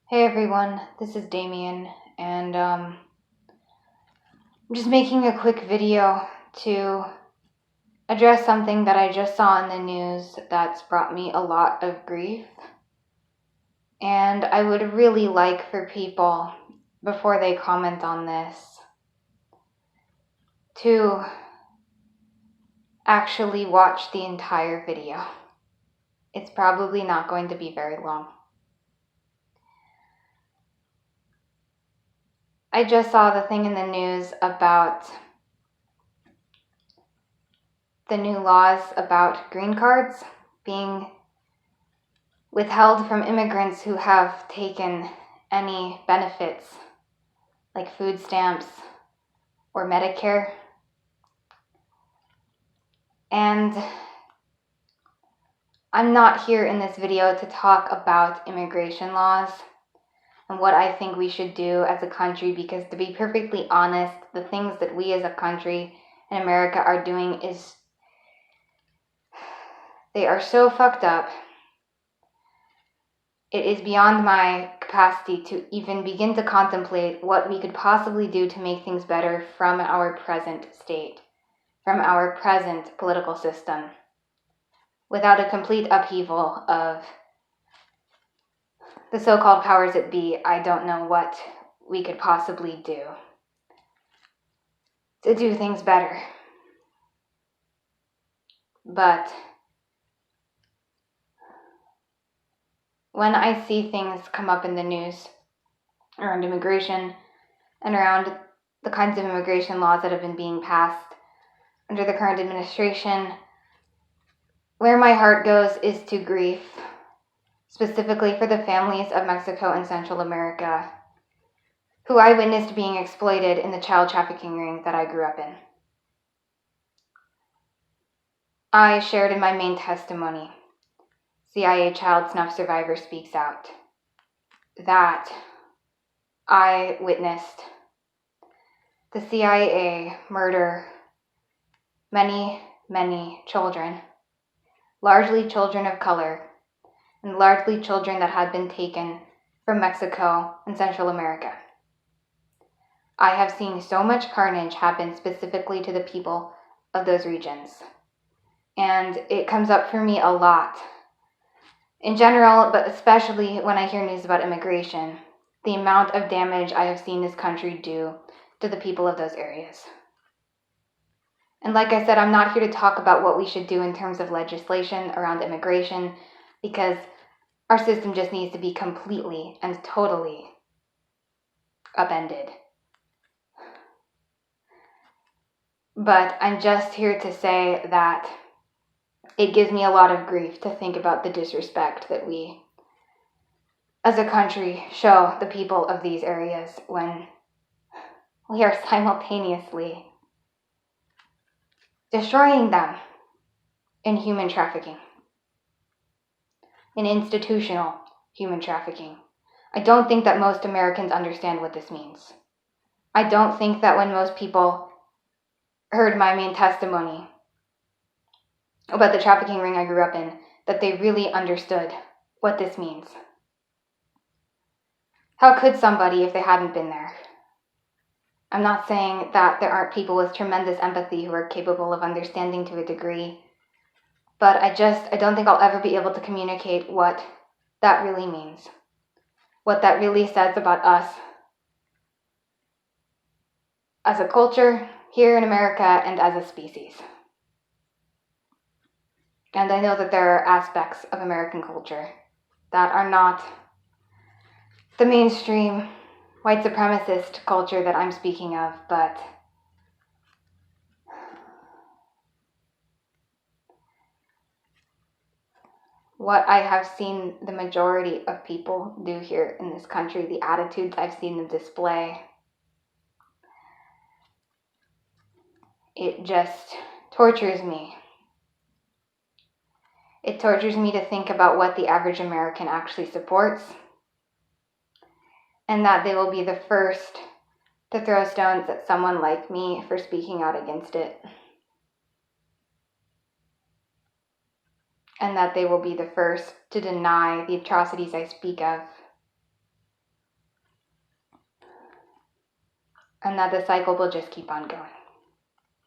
Hey everyone, this is Damien, and I'm just making a quick video to address something that I just saw in the news that's brought me a lot of grief. And I would really like for people, before they comment on this, to actually watch the entire video. It's probably not going to be very long. I just saw the thing in the news about the new laws about green cards being withheld from immigrants who have taken any benefits like food stamps or Medicare. And I'm not here in this video to talk about immigration laws and what I think we should do as a country, because to be perfectly honest, the things that we as a country in America are doing they are so fucked up. It is beyond my capacity to even begin to contemplate what we could possibly do to make things better from our present state, from our present political system, without a complete upheaval of the so-called powers that be. I don't know what we could possibly do to do things better. But when I see things come up in the news around immigration and around the kinds of immigration laws that have been being passed under the current administration, where my heart goes is to grief, specifically for the families of Mexico and Central America, who I witnessed being exploited in the child trafficking ring that I grew up in. I shared in my main testimony, CIA child snuff survivor speaks out, that I witnessed the CIA murder many, many children, largely children of color, and largely children that had been taken from Mexico and Central America. I have seen so much carnage happen specifically to the people of those regions. And it comes up for me a lot, in general, but especially when I hear news about immigration, the amount of damage I have seen this country do to the people of those areas. And like I said, I'm not here to talk about what we should do in terms of legislation around immigration, because our system just needs to be completely and totally upended. But I'm just here to say that it gives me a lot of grief to think about the disrespect that we, as a country, show the people of these areas when we are simultaneously destroying them in human trafficking, in institutional human trafficking. I don't think that most Americans understand what this means. I don't think that when most people heard my main testimony about the trafficking ring I grew up in, that they really understood what this means. How could somebody if they hadn't been there? I'm not saying that there aren't people with tremendous empathy who are capable of understanding to a degree, but I don't think I'll ever be able to communicate what that really means, what that really says about us as a culture here in America and as a species. And I know that there are aspects of American culture that are not the mainstream white supremacist culture that I'm speaking of, but what I have seen the majority of people do here in this country, the attitudes I've seen them display, it just tortures me. It tortures me to think about what the average American actually supports, and that they will be the first to throw stones at someone like me for speaking out against it. And that they will be the first to deny the atrocities I speak of. and that the cycle will just keep on going.